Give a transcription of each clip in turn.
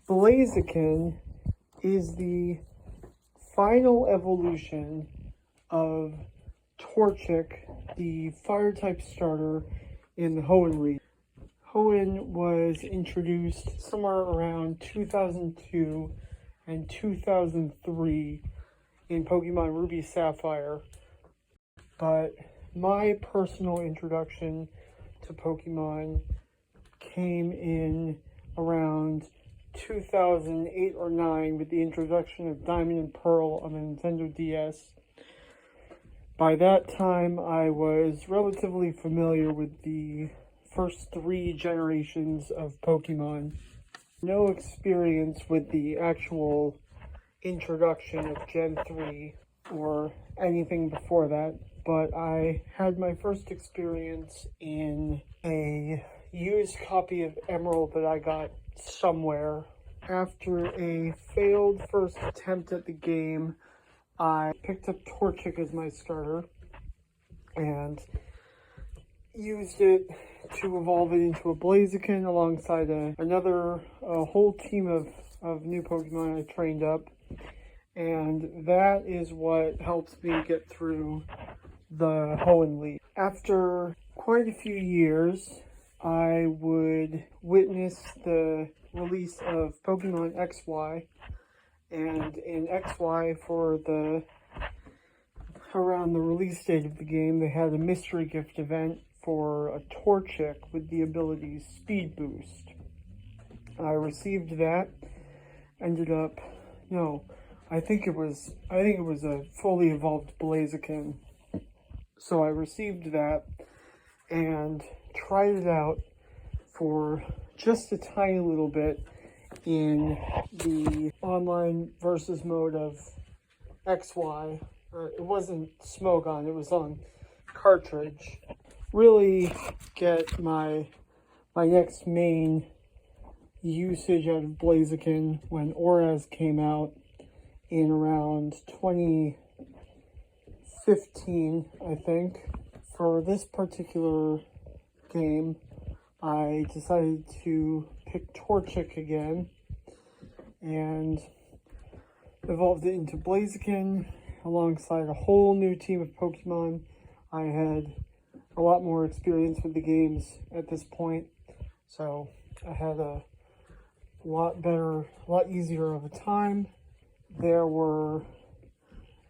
Blaziken is the final evolution of Torchic, the fire-type starter in the Hoenn region. Hoenn was introduced somewhere around 2002 and 2003 in Pokemon Ruby Sapphire, but my personal introduction to Pokemon came in around 2008 or 9 with the introduction of Diamond and Pearl on the Nintendo DS. By that time, I was relatively familiar with the first 3 generations of Pokemon. No experience with the actual introduction of Gen 3 or anything before that, but I had my first experience in a used copy of Emerald that I got somewhere. After a failed first attempt at the game, I picked up Torchic as my starter and used it to evolve it into a Blaziken alongside a whole team of new Pokemon I trained up, and that is what helped me get through the Hoenn League. After quite a few years, I would witness the release of Pokemon XY, and in XY around the release date of the game, they had a mystery gift event for a Torchic with the ability Speed Boost. I received that, I think it was a fully evolved Blaziken. So I received that and tried it out for just a tiny little bit in the online versus mode of XY. It wasn't Smogon, it was on cartridge. Really get my next main usage out of Blaziken when Oraz came out in around 2015, I think. For this particular game, I decided to pick Torchic again and evolved it into Blaziken alongside a whole new team of Pokemon. I had a lot more experience with the games at this point, so I had a lot easier of a time. There were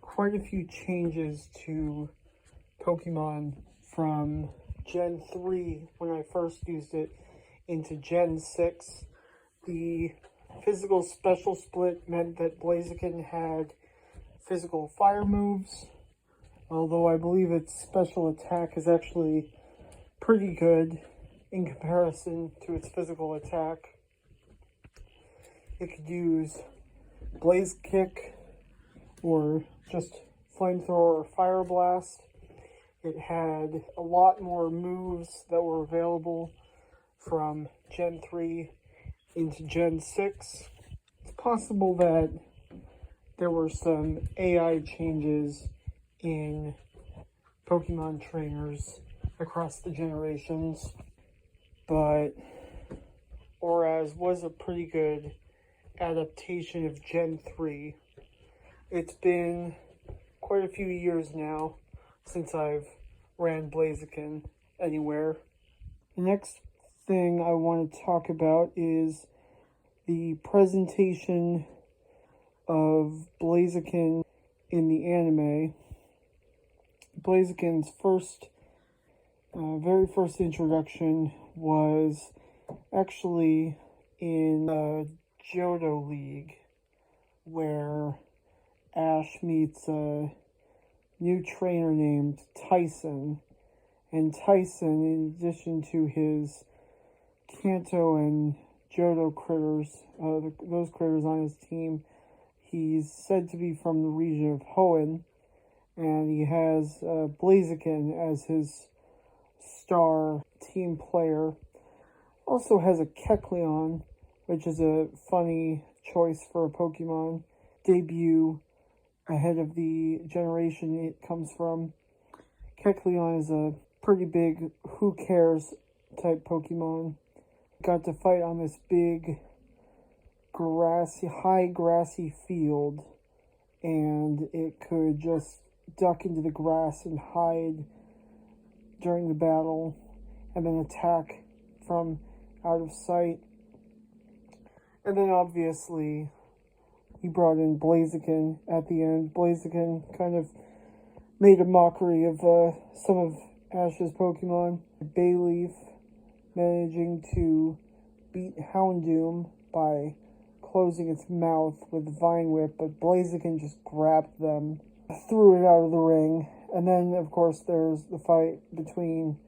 quite a few changes to Pokemon from Gen 3 when I first used it into Gen 6. The physical special split meant that Blaziken had physical fire moves, although I believe its special attack is actually pretty good in comparison to its physical attack. It could use Blaze Kick or just Flamethrower or Fire Blast. It had a lot more moves that were available from Gen 3 into Gen 6. It's possible that there were some AI changes in Pokemon trainers across the generations, but Oraz was a pretty good adaptation of Gen 3. It's been quite a few years now since I've ran Blaziken anywhere. The next thing I want to talk about is the presentation of Blaziken in the anime. Blaziken's very first introduction was actually in the Johto League, where Ash meets a new trainer named Tyson, and Tyson, in addition to his Kanto and Johto critters, those critters on his team, he's said to be from the region of Hoenn, and he has Blaziken as his star team player. Also has a Kecleon, which is a funny choice for a Pokemon debut ahead of the generation it comes from. Kecleon is a pretty big who cares type Pokemon. Got to fight on this big high grassy field, and it could just duck into the grass and hide during the battle, and then attack from out of sight. And then obviously he brought in Blaziken at the end. Blaziken kind of made a mockery of some of Ash's Pokemon. Bayleaf managing to beat Houndoom by closing its mouth with Vine Whip, but Blaziken just grabbed them, threw it out of the ring. And then, of course, there's the fight between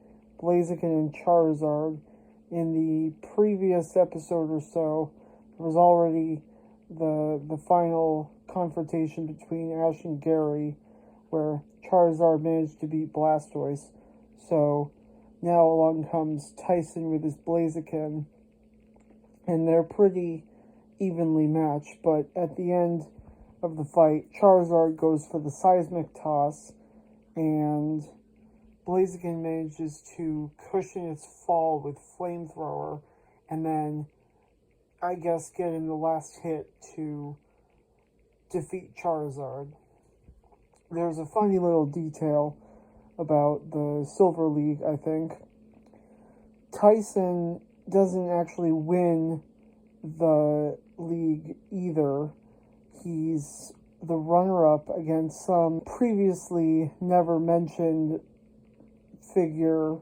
Blaziken and Charizard. In the previous episode or so, there was already the final confrontation between Ash and Gary, where Charizard managed to beat Blastoise. So now along comes Tyson with his Blaziken, and they're pretty evenly matched, but at the end of the fight, Charizard goes for the Seismic Toss, and Blaziken manages to cushion its fall with Flamethrower, and then, I guess, get in the last hit to defeat Charizard. There's a funny little detail about the Silver League, I think. Tyson doesn't actually win the league either. He's the runner-up against some previously never mentioned figure,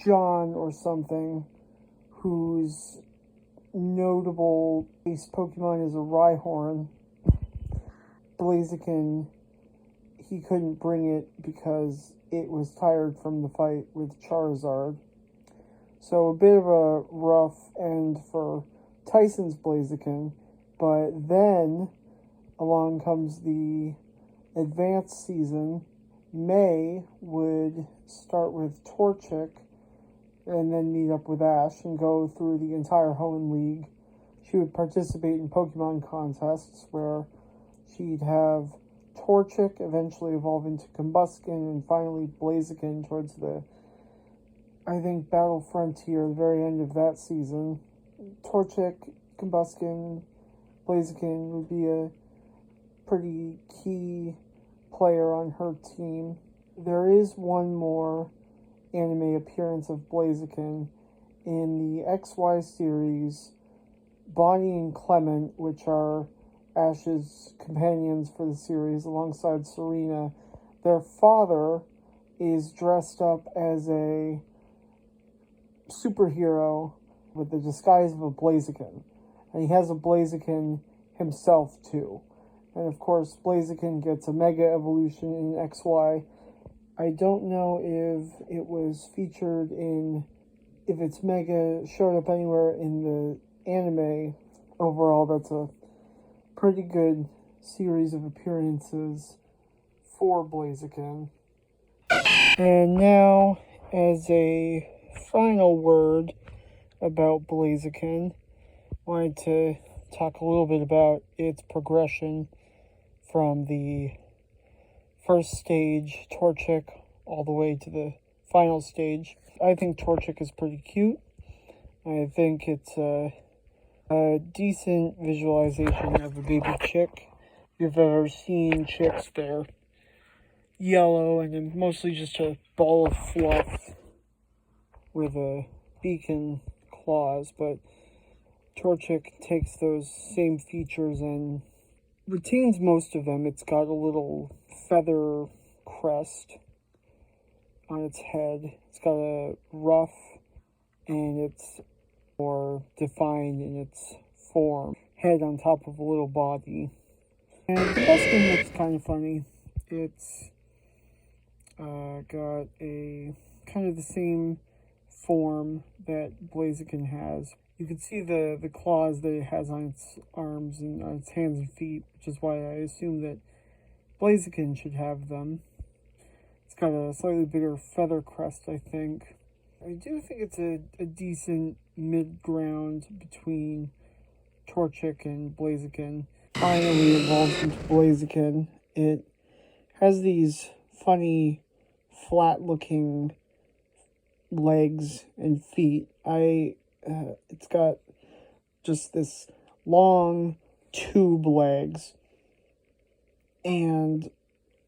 John or something, whose notable base Pokemon is a Rhyhorn. Blaziken, he couldn't bring it because it was tired from the fight with Charizard. So a bit of a rough end for Tyson's Blaziken, but then along comes the advanced season. May would start with Torchic and then meet up with Ash and go through the entire Hoenn League. She would participate in Pokemon contests where she'd have Torchic eventually evolve into Combusken, and finally Blaziken towards the, I think, Battle Frontier, the very end of that season. Torchic, Combusken, Blaziken would be a pretty key player on her team. There is one more anime appearance of Blaziken in the XY series. Bonnie and Clement, which are Ash's companions for the series alongside Serena, their father is dressed up as a superhero with the disguise of a Blaziken, and he has a Blaziken himself too. And of course, Blaziken gets a Mega Evolution in XY. I don't know if it was featured if its Mega showed up anywhere in the anime. Overall, that's a pretty good series of appearances for Blaziken. And now, as a final word about Blaziken, I wanted to talk a little bit about its progression from the first stage, Torchic, all the way to the final stage. I think Torchic is pretty cute. I think it's a decent visualization of a baby chick. If you've ever seen chicks, they're yellow and then mostly just a ball of fluff with a beak and claws, but Torchic takes those same features and retains most of them. It's got a little feather crest on its head. It's got a ruff, and it's more defined in its form. Head on top of a little body. And the Combusken looks kind of funny. It's got a kind of the same form that Blaziken has. You can see the claws that it has on its arms and on its hands and feet, which is why I assume that Blaziken should have them. It's got a slightly bigger feather crest, I think. I do think it's a decent mid-ground between Torchic and Blaziken. Finally evolves into Blaziken. It has these funny, flat-looking legs and feet. It's got just this long tube legs. And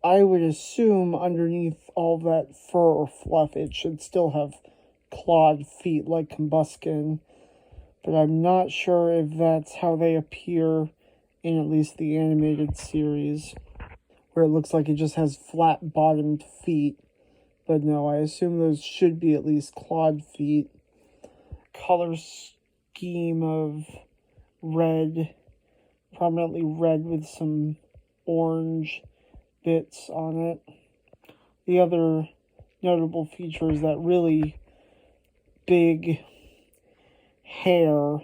I would assume underneath all that fur or fluff, it should still have clawed feet like Combuskin. But I'm not sure if that's how they appear in at least the animated series, where it looks like it just has flat-bottomed feet. But no, I assume those should be at least clawed feet. Color scheme of red, prominently red with some orange bits on it. The other notable feature is that really big hair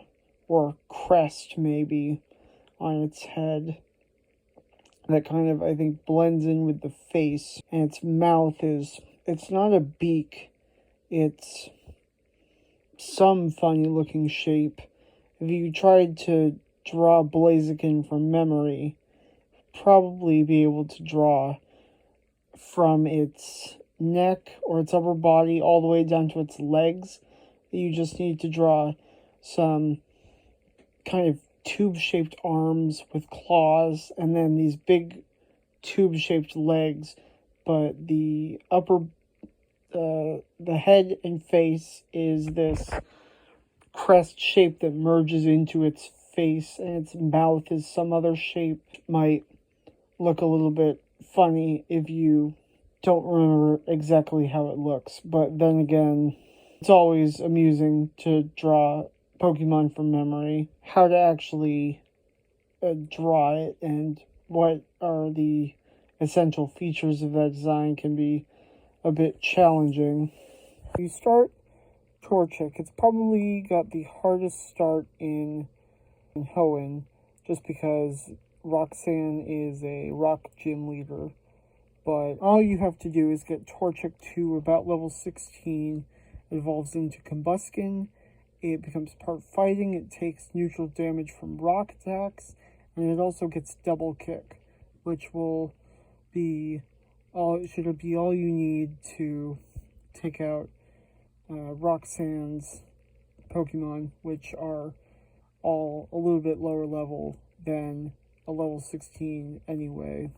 or crest maybe on its head that kind of, I think, blends in with the face. And its mouth it's not a beak, it's some funny looking shape. If you tried to draw Blaziken from memory, probably be able to draw from its neck or its upper body all the way down to its legs. You just need to draw some kind of tube-shaped arms with claws, and then these big tube-shaped legs. But the the head and face is this crest shape that merges into its face, and its mouth is some other shape. Might look a little bit funny if you don't remember exactly how it looks, but then again, it's always amusing to draw Pokemon from memory. How to actually draw it and what are the essential features of that design can be a bit challenging. You start Torchic. It's probably got the hardest start in Hoenn, just because Roxanne is a rock gym leader. But all you have to do is get Torchic to about level 16. It evolves into Combuskin. It becomes part fighting. It takes neutral damage from rock attacks. And it also gets double kick, which will be all you need to take out Roxanne's Pokemon, which are all a little bit lower level than a level 16 anyway.